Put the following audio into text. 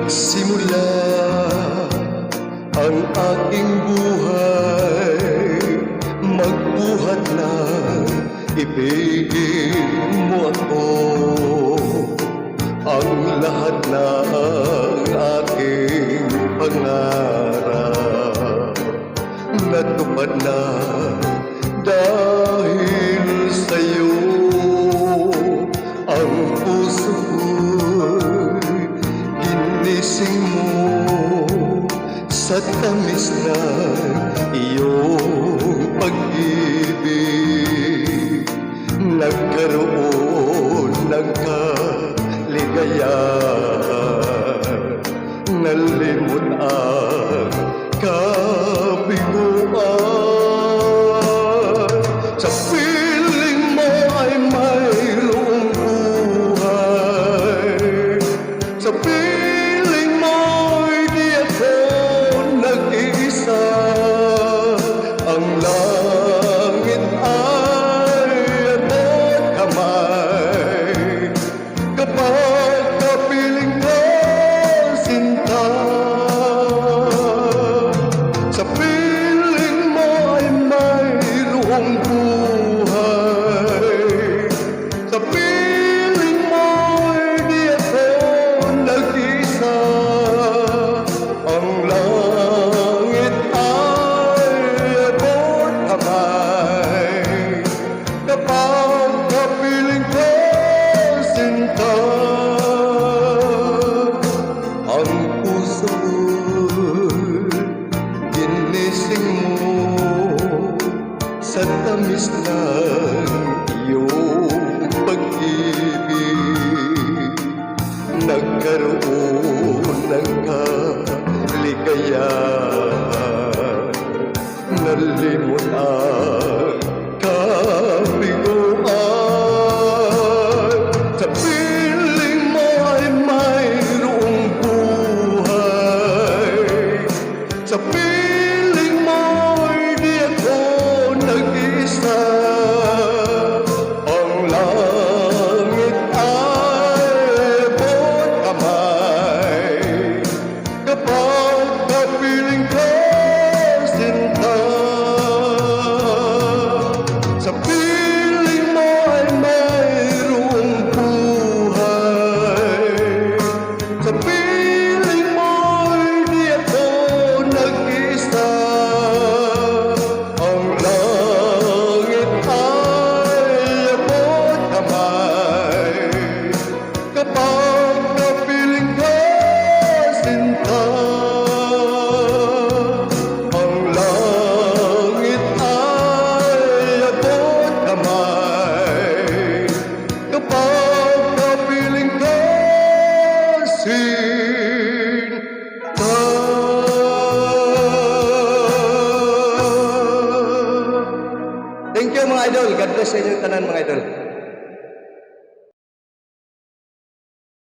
Nagsimula ang aking buhay, magbuhat na ibigin mo ako. Ang lahat ng aking pangarap natupad na dahil sa'yo. Ang puso ko'y ginising mo sa tamis na iyong pag-ibig. Nagkaroon ng kaligayahan, nalimot ang kabiguan. Sa piling mo ay mayroong buhay, sa piling mo'y di ako nag-iisa. Ang langit ay abot kamay kapag kapiling ko, sinta. Sa piling mo ay mayroong buhay, sa piling mo'y di ako nag-isa. Ang langit ay abot kamay kapag kapiling ko, sinta. Ang puso ko'y ginising mo sa tamis ng iyong pag-ibig. Nagkaroon ng kaligayahan, nalimot ang kabiguan. Sa piling mo ay mayroong buhay, sa piling mo'y di ako nag-isa. Ang langit ay abot kamay kapag kapiling ko, sinta. Sa piling mo ay mayroong buhay, sa piling mo'y di ako nag-isa. Ang langit ay abot kamay kapag kapiling ko, sinta. Ang langit ay abot kamay kapag kapiling ko, sinta. Thank you mga idol. God bless sa inyong tanan mga idol.